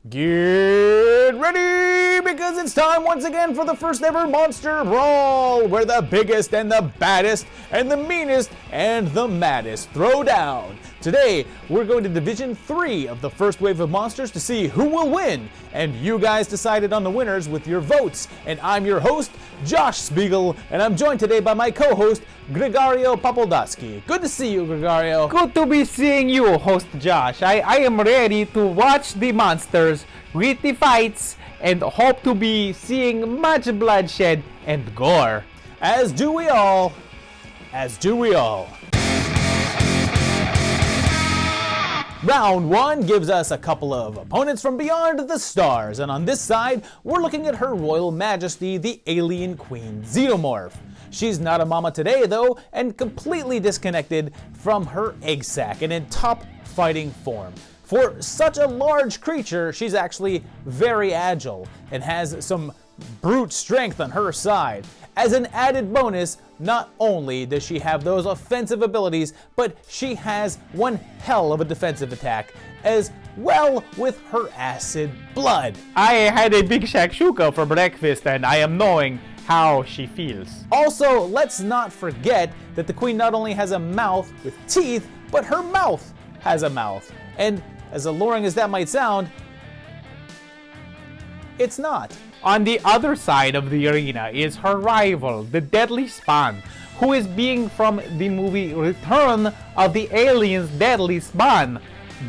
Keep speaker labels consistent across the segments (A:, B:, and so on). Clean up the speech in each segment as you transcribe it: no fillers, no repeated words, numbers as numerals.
A: Get ready, because it's time once again for the first ever Monster Brawl, where the biggest and the baddest and the meanest and the maddest throw down. Today, we're going to Division 3 of the first wave of monsters to see who will win, and you guys decided on the winners with your votes. And I'm your host, Josh Spiegel, and I'm joined today by my co-host, Gregario Papoldaski. Good to see you, Gregario.
B: Good to be seeing you, host Josh. I am ready to watch the monsters, read the fights, and hope to be seeing much bloodshed and gore.
A: As do we all. As do we all. Round 1 gives us a couple of opponents from beyond the stars, and on this side, we're looking at Her Royal Majesty, the Alien Queen Xenomorph. She's not a mama today, though, and completely disconnected from her egg sac and in top fighting form. For such a large creature, she's actually very agile and has some brute strength on her side. As an added bonus, not only does she have those offensive abilities, but she has one hell of a defensive attack, as well with her acid blood.
B: I had a big shakshuka for breakfast and I am knowing how she feels.
A: Also, let's not forget that the queen not only has a mouth with teeth, but her mouth has a mouth. And as alluring as that might sound, it's not.
B: On the other side of the arena is her rival, the Deadly Spawn, who is being from the movie Return of the Aliens Deadly Spawn.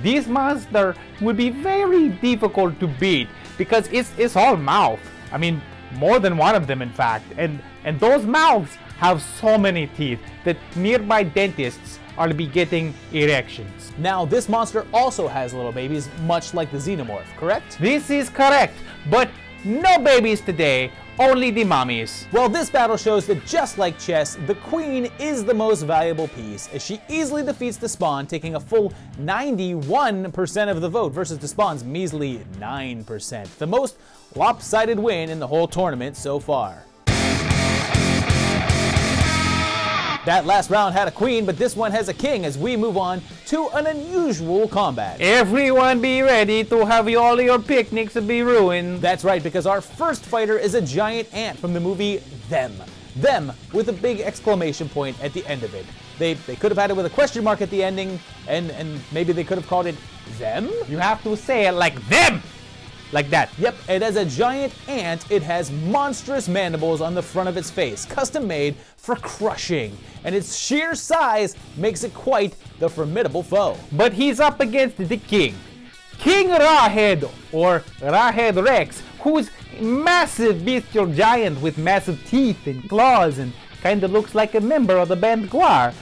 B: This monster would be very difficult to beat because it's all mouth. I mean, more than one of them in fact. And those mouths have so many teeth that nearby dentists are be getting erections.
A: Now, this monster also has little babies, much like the Xenomorph, correct?
B: This is correct, but no babies today, only the mummies.
A: Well, this battle shows that just like chess, the queen is the most valuable piece, as she easily defeats the Spawn, taking a full 91% of the vote versus the Spawn's measly 9%. The most lopsided win in the whole tournament so far. That last round had a queen, but this one has a king as we move on to an unusual combat.
B: Everyone be ready to have all your picnics be ruined.
A: That's right, because our first fighter is a giant ant from the movie Them. Them, with a big exclamation point at the end of it. They could have had it with a question mark at the ending, and maybe they could have called it Them?
B: You have to say it like them! Like that.
A: Yep, and as a giant ant, it has monstrous mandibles on the front of its face, custom made for crushing, and its sheer size makes it quite the formidable foe.
B: But he's up against the king, King Rawhead, or Rawhead Rex, who's massive bestial giant with massive teeth and claws and kinda looks like a member of the band Gwar.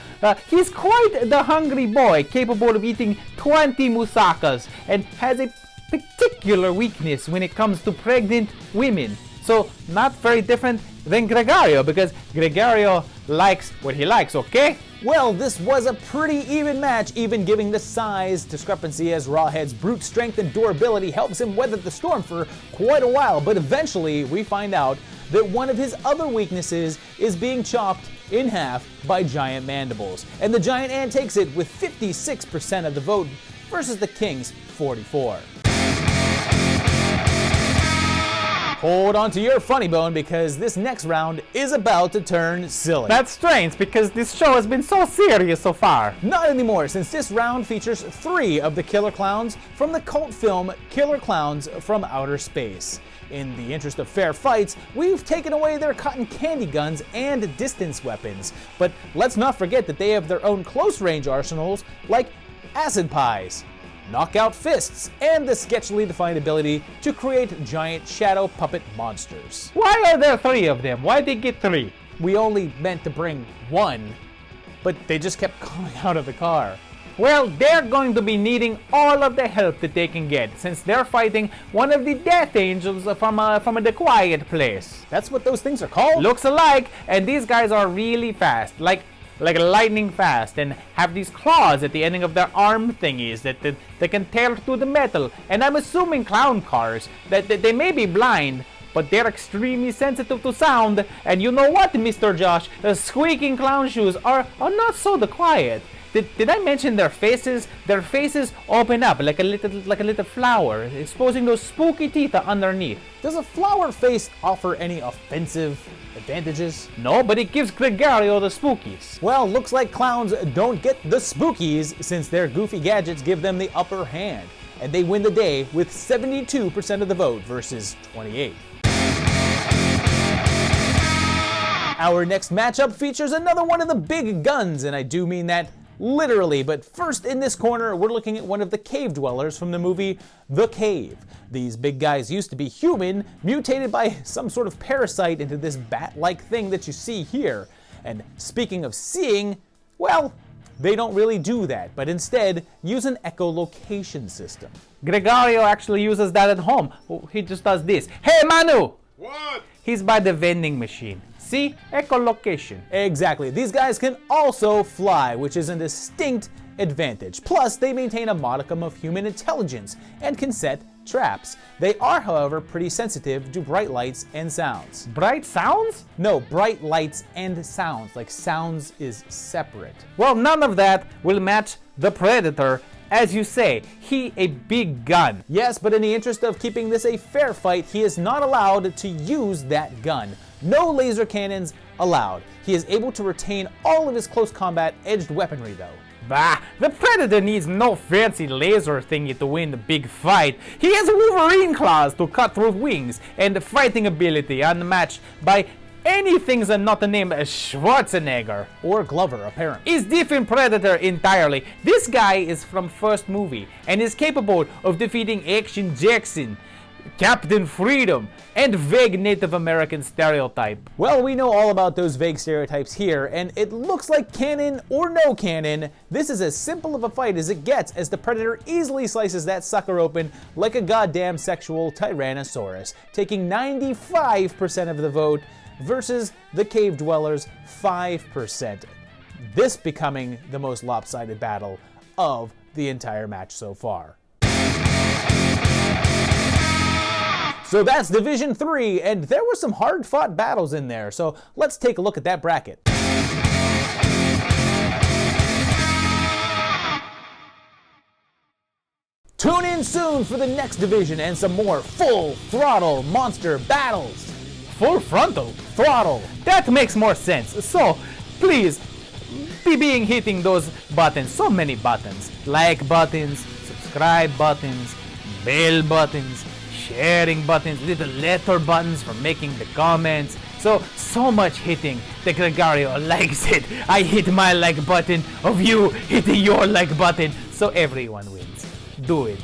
B: He's quite the hungry boy, capable of eating 20 musakas, and has a particular weakness when it comes to pregnant women. So not very different than Gregario, because Gregario likes what he likes, okay?
A: Well, this was a pretty even match, even giving the size discrepancy, as Rawhead's brute strength and durability helps him weather the storm for quite a while. But eventually we find out that one of his other weaknesses is being chopped in half by giant mandibles. And the giant ant takes it with 56% of the vote versus the king's 44%. Hold on to your funny bone, because this next round is about to turn silly.
B: That's strange, because this show has been so serious so far.
A: Not anymore, since this round features 3 of the killer clowns from the cult film Killer Clowns from Outer Space. In the interest of fair fights, we've taken away their cotton candy guns and distance weapons. But let's not forget that they have their own close-range arsenals, like acid pies, knockout fists, and the sketchily defined ability to create giant shadow puppet monsters.
B: Why are there 3 of them? Why did they get 3?
A: We only meant to bring 1, but they just kept coming out of the car.
B: Well, they're going to be needing all of the help that they can get, since they're fighting one of the Death Angels from the Quiet Place.
A: That's what those things are called?
B: Looks alike, and these guys are really fast, like lightning fast, and have these claws at the ending of their arm thingies that can tear through the metal. And I'm assuming clown cars, that they may be blind, but they're extremely sensitive to sound. And you know what, Mr. Josh? The squeaking clown shoes are not so quiet. Did I mention their faces? Their faces open up like a little flower, exposing those spooky teeth underneath.
A: Does a flower face offer any offensive advantages?
B: No, but it gives Gregario the spookies.
A: Well, looks like clowns don't get the spookies since their goofy gadgets give them the upper hand, and they win the day with 72% of the vote versus 28%. Our next matchup features another one of the big guns, and I do mean that literally, but first in this corner, we're looking at one of the cave dwellers from the movie The Cave. These big guys used to be human, mutated by some sort of parasite into this bat-like thing that you see here. And speaking of seeing, well, they don't really do that, but instead use an echolocation system.
B: Gregario actually uses that at home. He just does this. Hey, Manu!
C: What?
B: He's by the vending machine. See? Echolocation.
A: Exactly. These guys can also fly, which is a distinct advantage. Plus, they maintain a modicum of human intelligence and can set traps. They are, however, pretty sensitive to bright lights and sounds.
B: Bright sounds?
A: No, bright lights and sounds. Like sounds is separate.
B: Well, none of that will match the Predator. As you say, he a big gun.
A: Yes, but in the interest of keeping this a fair fight, he is not allowed to use that gun. No laser cannons allowed. He is able to retain all of his close combat edged weaponry though.
B: Bah, the Predator needs no fancy laser thingy to win the big fight. He has Wolverine claws to cut through wings and the fighting ability unmatched by anything that not named Schwarzenegger.
A: Or Glover, apparently.
B: Is different Predator entirely. This guy is from first movie and is capable of defeating Action Jackson, Captain Freedom, and vague Native American stereotype.
A: Well, we know all about those vague stereotypes here, and it looks like canon or no canon, this is as simple of a fight as it gets as the Predator easily slices that sucker open like a goddamn sexual Tyrannosaurus, taking 95% of the vote versus the Cave Dwellers' 5%. This becoming the most lopsided battle of the entire match so far. So that's Division 3, and there were some hard-fought battles in there, so let's take a look at that bracket. Tune in soon for the next division and some more full-throttle monster battles.
B: Full frontal?
A: Throttle.
B: That makes more sense. So, please, be hitting those buttons. So many buttons. Like buttons, subscribe buttons, bell buttons, sharing buttons, little letter buttons for making the comments. So much hitting. The Gregario likes it. I hit my like button of you hitting your like button. So everyone wins. Do it.